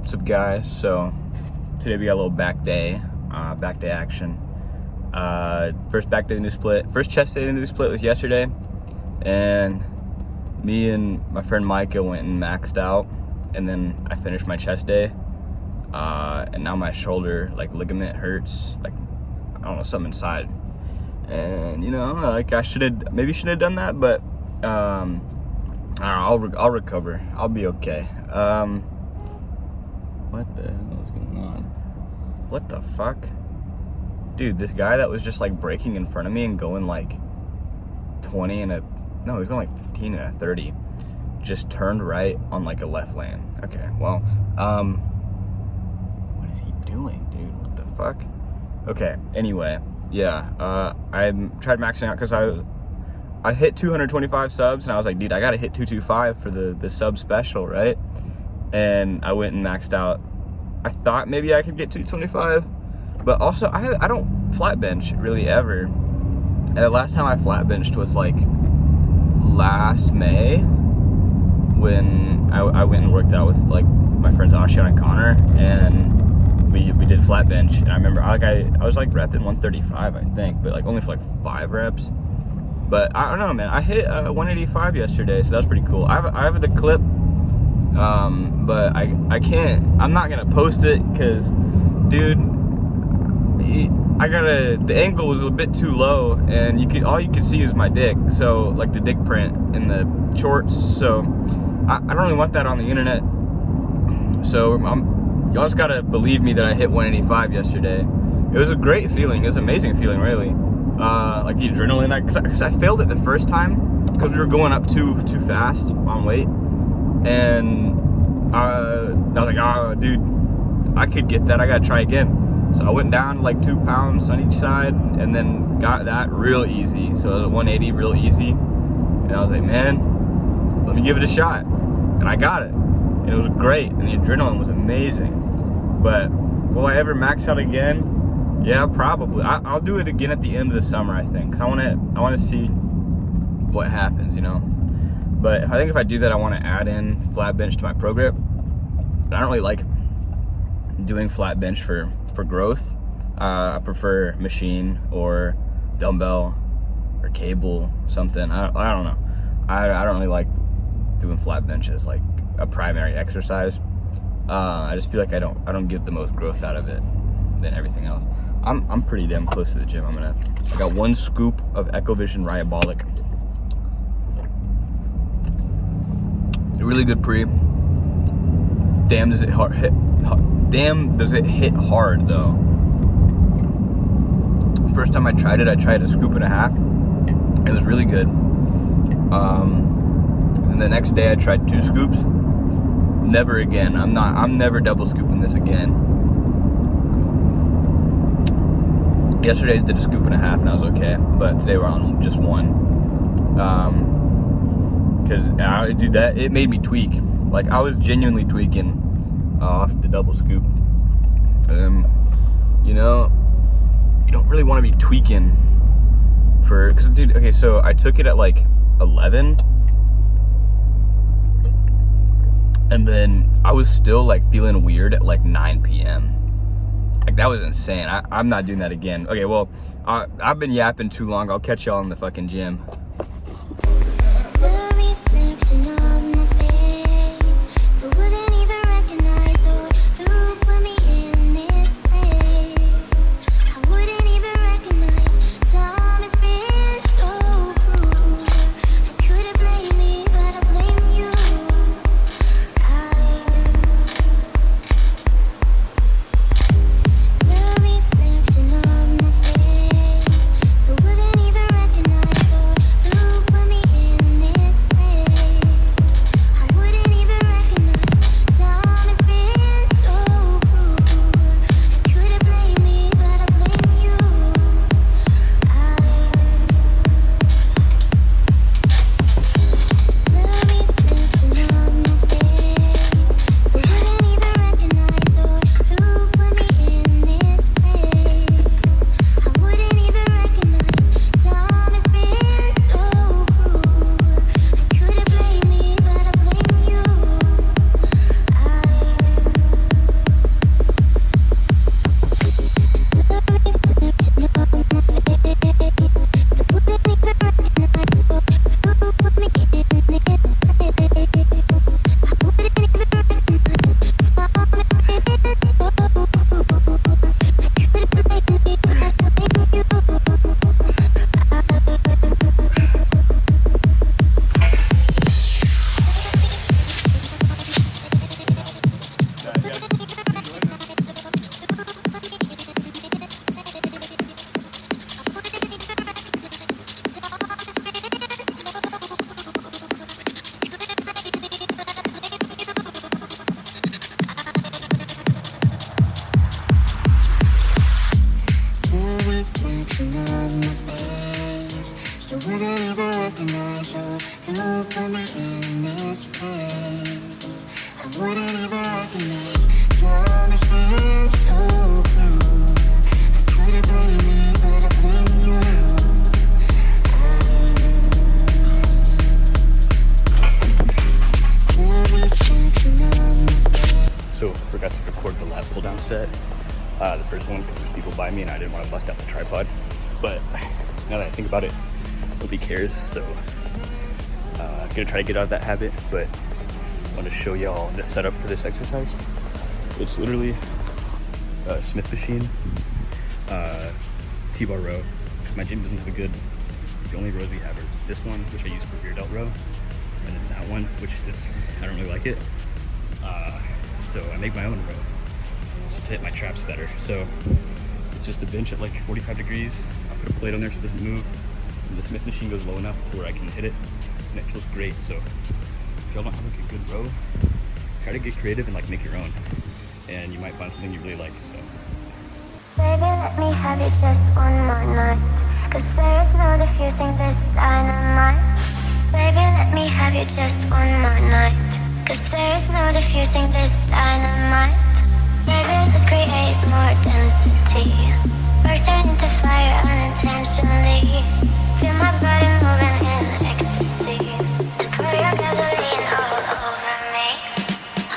What's up, guys? So today we got a little back day action. First back day of the new split. First chest day of the new split was yesterday, and me and my friend Micah went and maxed out, and then I finished my chest day, and now my shoulder ligament hurts, I don't know, something inside, and I should have done that, but I don't know, I'll recover. I'll be okay. What the hell is going on? What the fuck? Dude, this guy that was just braking in front of me and going 20 and he was going 15 and a 30, just turned right on a left lane. Okay, well, what is he doing, dude? What the fuck? Okay, anyway, yeah, I tried maxing out because I hit 225 subs, and I was like, dude, I gotta hit 225 for the sub special, right? And I went and maxed out. I thought maybe I could get 225, but also I don't flat bench really ever. And the last time I flat benched was last May, when I went and worked out with my friends Ashion and Connor, and we did flat bench. And I remember I was repping 135, I think, but only for 5 reps. But I don't know, man. I hit 185 yesterday, so that's pretty cool. I have the clip, but I can't. I'm not gonna post it because, dude, the angle was a bit too low, and all you could see was my dick. So the dick print in the shorts. So I don't really want that on the internet. So y'all just gotta believe me that I hit 185 yesterday. It was a great feeling. It was an amazing feeling, really. The adrenaline, because I failed it the first time because we were going up too fast on weight, and I was like, oh, dude, I could get that. I gotta try again. So I went down 2 pounds on each side, and then got that real easy. So it was a 180 real easy, and I was like, man, let me give it a shot, and I got it, and it was great, and the adrenaline was amazing. But will I ever max out again? Yeah, probably. I'll do it again at the end of the summer, I think. I want to see what happens, But I think if I do that, I want to add in flat bench to my pro grip. I don't really like doing flat bench for growth. I prefer machine or dumbbell or cable, something. I don't know. I don't really like doing flat bench as a primary exercise. I just feel like I don't get the most growth out of it than everything else. I'm pretty damn close to the gym. I got 1 scoop of EchoVision Riabolic. Really good pre. Damn, does it hit hard though. First time I tried it, I tried a scoop and a half. It was really good. And the next day I tried 2 scoops. Never again. I'm never double scooping this again. Yesterday I did a scoop and a half and I was okay, but today we're on just 1. Because dude, it made me tweak. I was genuinely tweaking off the double scoop. You don't really want to be tweaking because, dude, okay, so I took it at 11, and then I was still feeling weird at 9 p.m. That was insane. I'm not doing that again. Okay, well, I've been yapping too long. I'll catch y'all in the fucking gym. forgot to record the lat pull down set, the first one, because people by me and I didn't want to bust out the tripod. But now that I think about it, nobody cares, so I'm gonna try to get out of that habit. But I want to show y'all the setup for this exercise. It's literally a Smith machine, Tbar Row, because my gym doesn't have a good, the only rows we have are this one, which I use for rear delt row, and then that one, which is, I don't really like it. So I make my own row to hit my traps better. So it's just a bench at like 45 degrees. I put a plate on there so it doesn't move. And the Smith machine goes low enough to where I can hit it, and it feels great. So if y'all don't have like a good row, try to get creative and like make your own, and you might find something you really like. So baby, let me have you just one more night, 'cause there's no diffusing this dynamite. Baby, let me have you just one more night, 'cause there's no diffusing this dynamite. Baby, let's create more density. Sparks turn into fire unintentionally. Feel my body moving in ecstasy, and pour your gasoline all over me.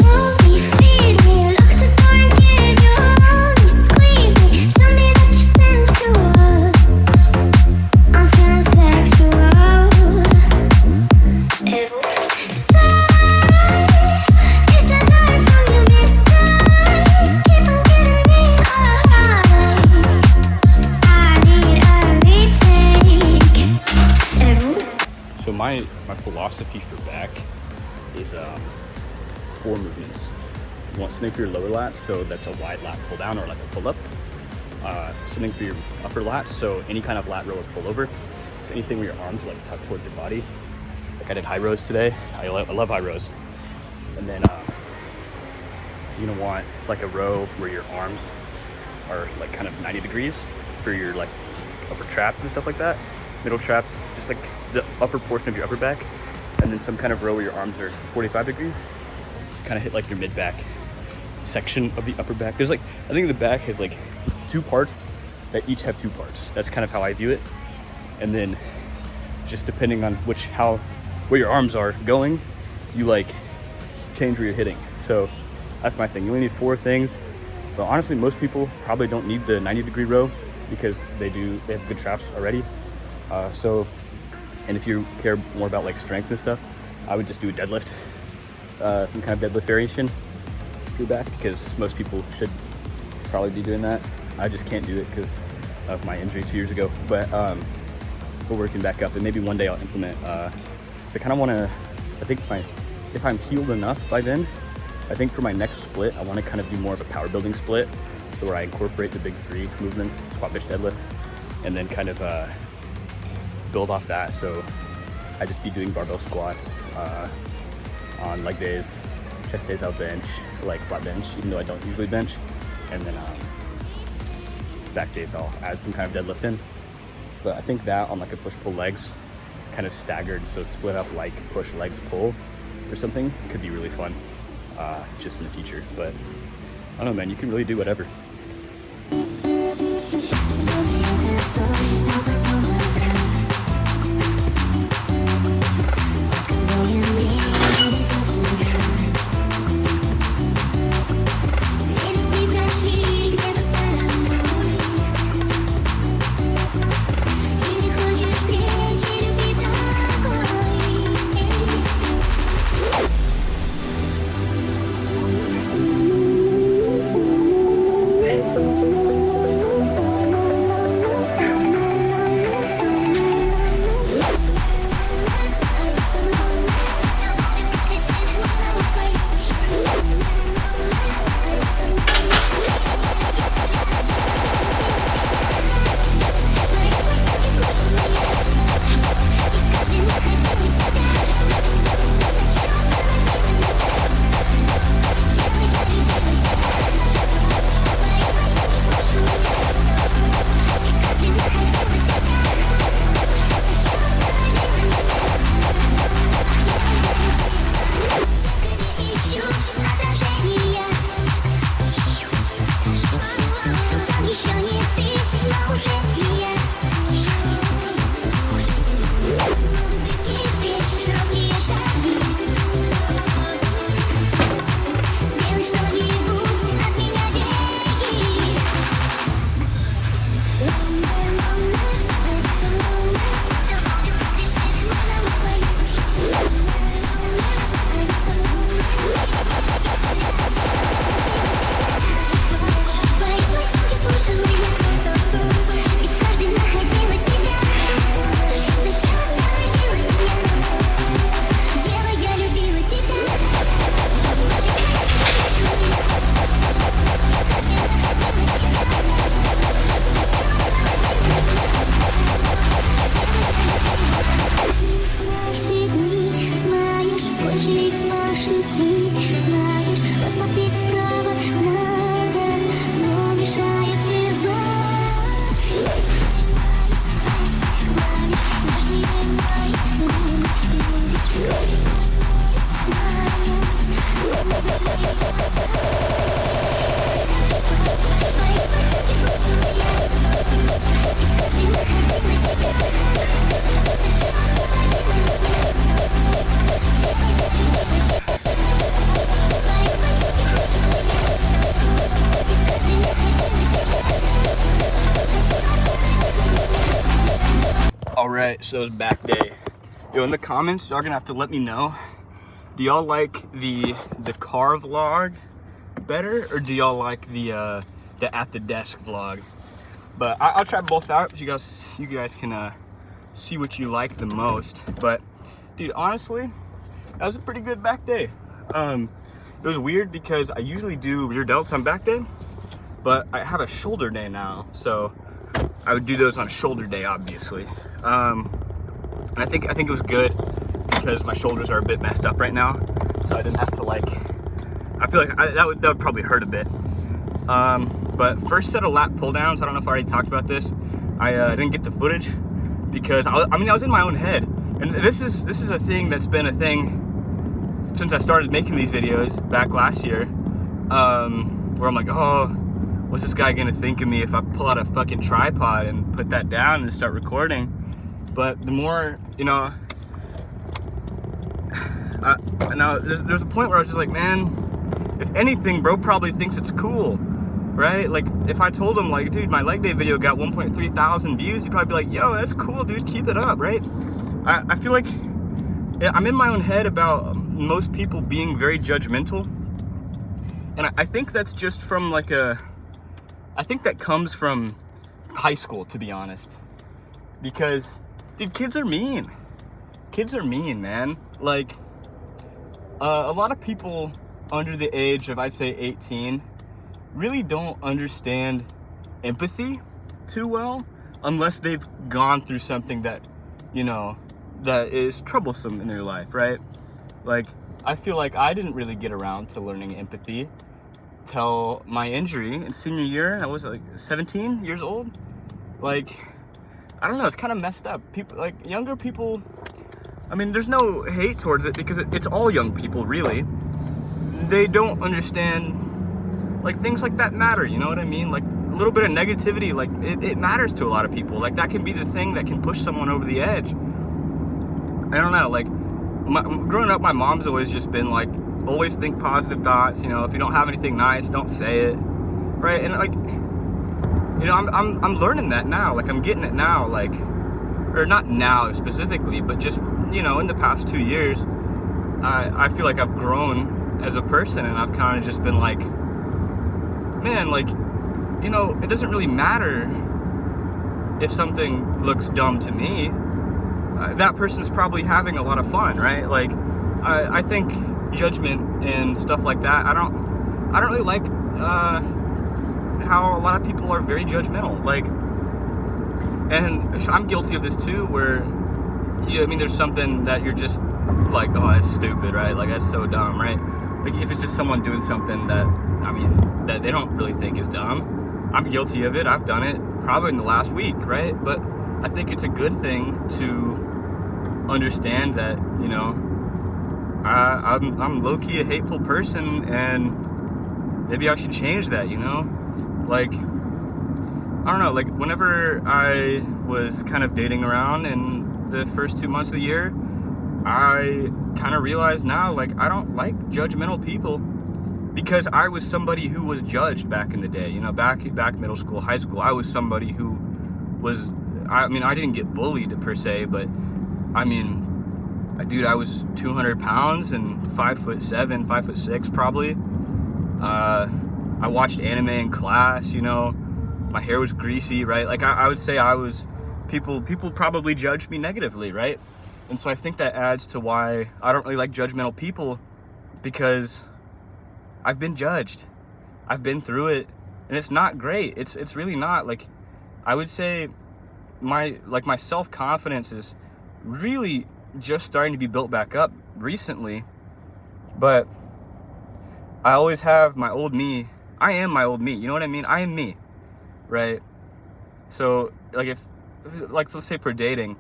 Hold me, feed me, lock the door and give you all me, squeeze me, show me that you're sensual. I'm feeling sexual. If So my philosophy for back is 4 movements. You want something for your lower lats, so that's a wide lat pull down or like a pull up. Something for your upper lats, so any kind of lat row or pull over. So anything where your arms are like tucked towards your body. Like I did high rows today. I love high rows. And then you're gonna want like a row where your arms are like kind of 90 degrees for your like upper traps and stuff like that. Middle traps, just like the upper portion of your upper back, and then some kind of row where your arms are 45 degrees to kind of hit like your mid back section of the upper back. There's like, I think the back has like 2 parts that each have 2 parts. That's kind of how I view it. And then just depending on where your arms are going, you like change where you're hitting. So that's my thing. You only need 4 things. But honestly, most people probably don't need the 90-degree row because they have good traps already. And if you care more about like strength and stuff, I would just do a deadlift, some kind of deadlift variation for your back, because most people should probably be doing that. I just can't do it because of my injury 2 years ago, but we're working back up, and maybe one day I'll implement, so I kind of want to, I think if I'm healed enough by then, I think for my next split, I want to kind of do more of a power building split, so where I incorporate the big 3 movements, squat, bench, deadlift, and then kind of build off that. So I just be doing barbell squats on leg days, chest days I'll bench, like flat bench, even though I don't usually bench, and then back days I'll add some kind of deadlift in. But I think that on like a push-pull legs, kind of staggered, so split up like push, legs, pull or something, could be really fun just in the future. But I don't know, man, you can really do whatever. right, so it was back day. Yo, in the comments, y'all gonna have to let me know. Do y'all like the car vlog better, or do y'all like the at the desk vlog? But I'll try both out so you guys can see what you like the most. But dude, honestly, that was a pretty good back day. It was weird because I usually do rear delts on back day, but I have a shoulder day now, so I would do those on shoulder day, obviously. And I think it was good because my shoulders are a bit messed up right now, so I didn't have to like. I feel like that would probably hurt a bit. But first set of lat pull downs. I don't know if I already talked about this. I didn't get the footage because I was in my own head, and this is a thing that's been a thing since I started making these videos back last year. Where I'm like, oh, what's this guy gonna think of me if I pull out a fucking tripod and put that down and start recording? But the more, you know, now there's a point where I was just like, man, if anything, bro probably thinks it's cool, right? Like, if I told him, like, dude, my leg day video got 1.3 thousand views, he'd probably be like, yo, that's cool, dude, keep it up, right? I feel like I'm in my own head about most people being very judgmental, and I think that's just from like I think that comes from high school, to be honest, because, dude, kids are mean. Kids are mean, man. Like, a lot of people under the age of, I'd say, 18 really don't understand empathy too well unless they've gone through something that, you know, that is troublesome in their life, right? Like, I feel like I didn't really get around to learning empathy till my injury in senior year. I was like 17 years old. Like, I don't know, it's kind of messed up. People, like, younger people, I mean, there's no hate towards it because it's all young people, really. They don't understand, like, things like that matter, you know what I mean? Like, a little bit of negativity, like, it matters to a lot of people. Like, that can be the thing that can push someone over the edge. I don't know, like, growing up, my mom's always just been like, always think positive thoughts, you know, if you don't have anything nice, don't say it, right? And like, you know, I'm learning that now, like, I'm getting it now, like, or not now specifically, but just, you know, in the past 2 years, I feel like I've grown as a person, and I've kind of just been like, man, like, you know, it doesn't really matter if something looks dumb to me. That person's probably having a lot of fun, right? Like, I think judgment and stuff like that, I don't really like how a lot of people are very judgmental. Like, and I'm guilty of this too, where, I mean, there's something that you're just like, oh, that's stupid, right? Like, that's so dumb, right? Like, if it's just someone doing something that, I mean, that they don't really think is dumb, I'm guilty of it. I've done it probably in the last week, right? But I think it's a good thing to understand that, you know, I'm low-key a hateful person, and maybe I should change that, you know? Like, I don't know, like, whenever I was kind of dating around in the first 2 months of the year, I kind of realized now, like, I don't like judgmental people, because I was somebody who was judged back in the day, you know, back middle school, high school. I was somebody who was, I mean, I didn't get bullied per se, but I mean, dude, I was 200 pounds and 5'7", 5'6", probably. I watched anime in class, you know, my hair was greasy, right? Like, I would say I was, people probably judged me negatively, right? And so I think that adds to why I don't really like judgmental people, because I've been judged. I've been through it, and it's not great. It's really not. Like, I would say my self-confidence is really just starting to be built back up recently, but I always have my old me. I am my old me, you know what I mean? I am me, right? So, like, if like, let's say per dating,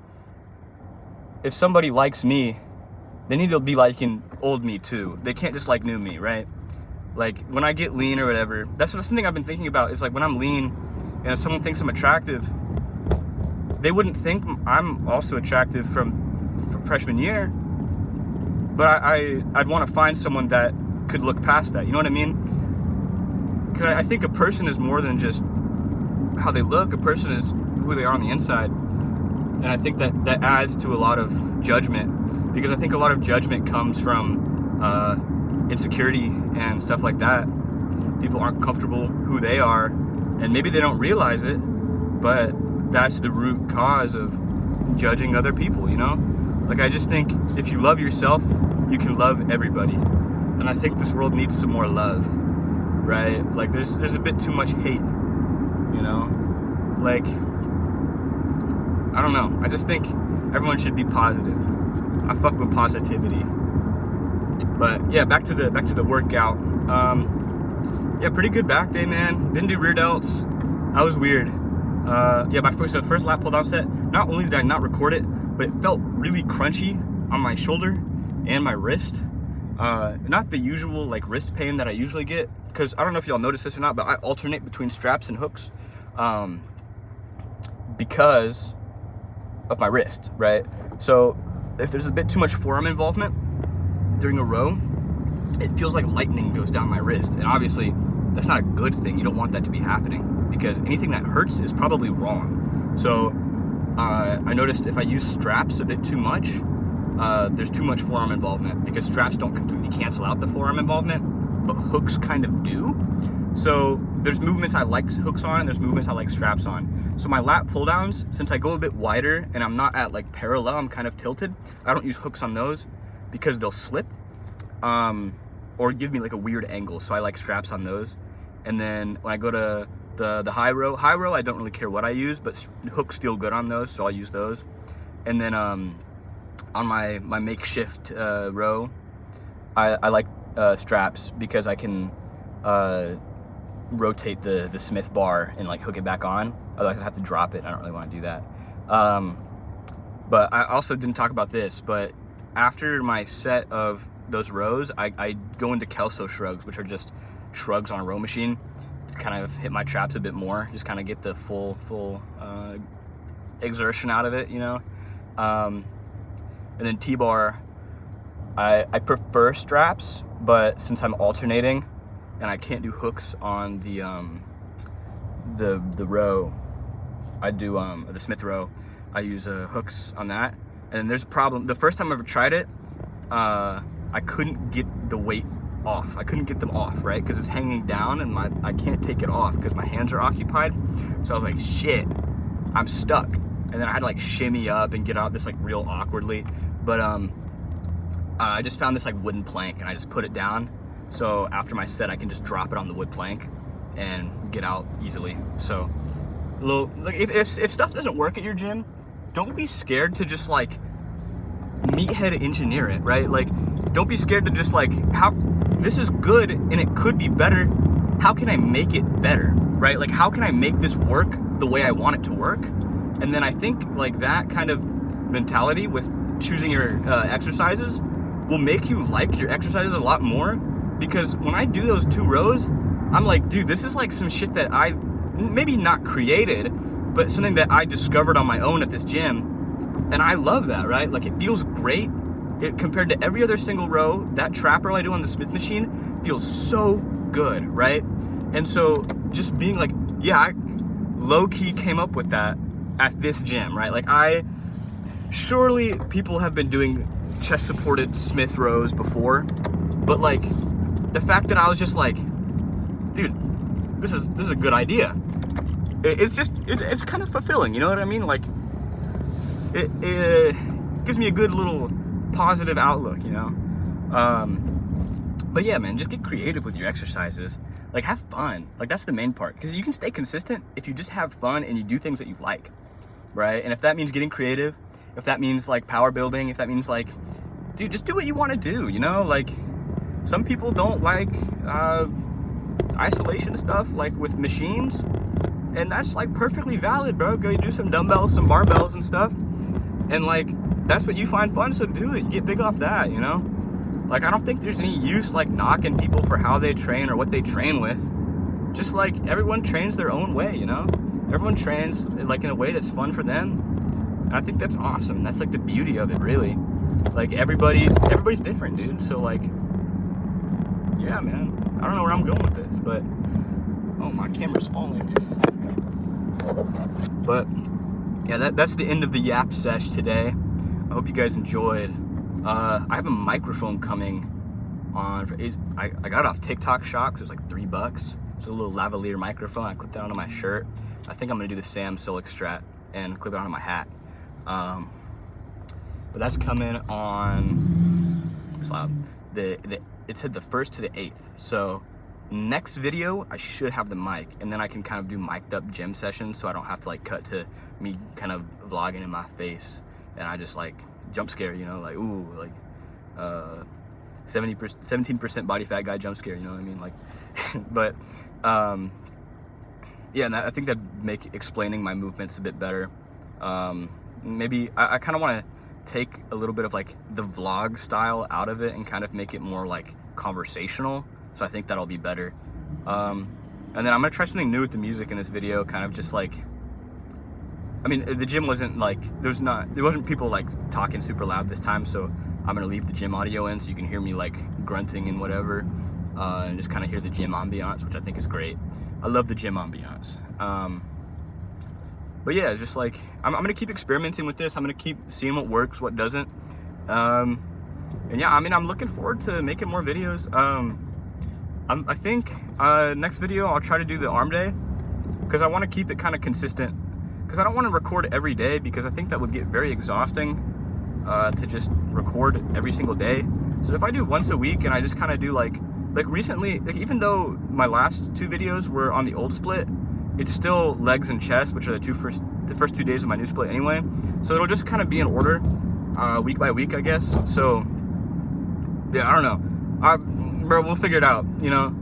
if somebody likes me, they need to be liking old me too. They can't just like new me, right? Like, when I get lean or whatever, that's something I've been thinking about, is like, when I'm lean and if someone thinks I'm attractive, they wouldn't think I'm also attractive from freshman year, but I'd want to find someone that could look past that, you know what I mean? Because I think a person is more than just how they look. A person is who they are on the inside. And I think that adds to a lot of judgment, because I think a lot of judgment comes from insecurity and stuff like that. People aren't comfortable who they are, and maybe they don't realize it, but that's the root cause of judging other people, you know? Like, I just think if you love yourself, you can love everybody. And I think this world needs some more love, right? Like, there's a bit too much hate, you know? Like, I don't know. I just think everyone should be positive. I fuck with positivity. But yeah, back to the workout. Yeah, pretty good back day, man. Didn't do rear delts. That was weird. Yeah, my first lat pull down set, not only did I not record it, but it felt really crunchy on my shoulder and my wrist. Not the usual like wrist pain that I usually get, because I don't know if y'all notice this or not, but I alternate between straps and hooks because of my wrist, right? So if there's a bit too much forearm involvement during a row, it feels like lightning goes down my wrist, and obviously that's not a good thing. You don't want that to be happening, because anything that hurts is probably wrong. So I noticed if I use straps a bit too much, there's too much forearm involvement, because straps don't completely cancel out the forearm involvement, but hooks kind of do. So there's movements I like hooks on, and there's movements I like straps on. So my lat pull downs, since I go a bit wider and I'm not at like parallel, I'm kind of tilted, I don't use hooks on those because they'll slip or give me like a weird angle. So I like straps on those. And then when I go to the high row, I don't really care what I use, but hooks feel good on those, so I'll use those. And then on my makeshift row, I like straps, because I can rotate the Smith bar and like hook it back on. Otherwise I have to drop it. I don't really want to do that. But I also didn't talk about this, but after my set of those rows, I go into Kelso shrugs, which are just shrugs on a row machine to kind of hit my traps a bit more, just kind of get the full exertion out of it, you know. And then Tbar, I prefer straps, but since I'm alternating and I can't do hooks on the row, I do the Smith row, I use hooks on that. And then there's a problem. The first time I ever tried it, I couldn't get the weight off. I couldn't get them off, right? Because it's hanging down, and I can't take it off because my hands are occupied. So I was like, shit, I'm stuck. And then I had to like shimmy up and get out this like real awkwardly. But I just found this like wooden plank, and I just put it down. So after my set, I can just drop it on the wood plank and get out easily. So like if stuff doesn't work at your gym, don't be scared to just like meathead engineer it, right? Like, don't be scared to just like, how this is good and it could be better. How can I make it better, right? Like, how can I make this work the way I want it to work? And then I think like that kind of mentality with choosing your exercises will make you like your exercises a lot more, because when I do those 2 rows, I'm like, dude, this is like some shit that I maybe not created, but something that I discovered on my own at this gym. And I love that, right? Like, it feels great. Compared to every other single row, that trap row I do on the Smith machine feels so good, right? And so just being like, yeah, I low-key came up with that at this gym, right? Like, surely people have been doing chest-supported Smith rows before, but like, the fact that I was just like, dude, this is a good idea. It's kind of fulfilling, you know what I mean? Like, it gives me a good little positive outlook, you know. But yeah, man, just get creative with your exercises. Like, have fun. Like, that's the main part, because you can stay consistent if you just have fun and you do things that you like, right? And if that means getting creative, if that means like power building, if that means like, dude, just do what you want to do, you know. Like, some people don't like isolation stuff, like with machines, and that's like perfectly valid, bro. Go do some dumbbells, some barbells and stuff, and like, that's what you find fun, so do it. You get big off that, you know. Like, I don't think there's any use like knocking people for how they train or what they train with. Just like, everyone trains their own way, you know. Everyone trains like in a way that's fun for them, and I think that's awesome. That's like the beauty of it, really. Like, everybody's different, dude. So like, yeah, man, I don't know where I'm going with this, but oh, my camera's falling. But yeah, that's the end of the yap sesh today. I hope you guys enjoyed. I have a microphone coming on. I got it off TikTok Shop. It was like $3. It's a little lavalier microphone. I clipped that onto my shirt. I think I'm gonna do the Sam Silk Strat and clip it onto my hat. But that's coming on. It's loud. It said the 1st to the 8th. So next video, I should have the mic, and then I can kind of do mic'd up gym sessions, so I don't have to like cut to me kind of vlogging in my face, and I just like jump scare, you know, like ooh, like 17% body fat guy jump scare, you know what I mean? Like, but yeah, and I think that'd make explaining my movements a bit better. Maybe I kind of want to take a little bit of like the vlog style out of it and kind of make it more like conversational. So I think that'll be better. And then I'm gonna try something new with the music in this video, kind of just like, I mean, the gym wasn't like, there wasn't people like talking super loud this time, so I'm gonna leave the gym audio in so you can hear me like grunting and whatever, and just kind of hear the gym ambiance, which I think is great. I love the gym ambiance. But yeah, just like, I'm gonna keep experimenting with this. I'm gonna keep seeing what works, what doesn't. And yeah, I mean, I'm looking forward to making more videos. I think next video I'll try to do the arm day, because I want to keep it kind of consistent, because I don't want to record every day, because I think that would get very exhausting to just record every single day. So if I do once a week and I just kind of do like recently, like even though my last 2 videos were on the old split, it's still legs and chest, which are the first 2 days of my new split anyway. So it'll just kind of be in order week by week, I guess. So yeah, I don't know. Bro, we'll figure it out, you know.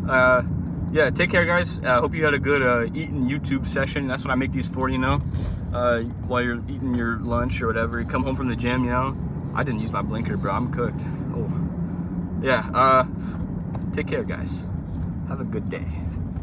Yeah, take care, guys. Hope you had a good eating YouTube session. That's what I make these for, you know. While you're eating your lunch or whatever, you come home from the gym, you know. I didn't use my blinker, bro. I'm cooked. Oh, yeah. Take care, guys. Have a good day.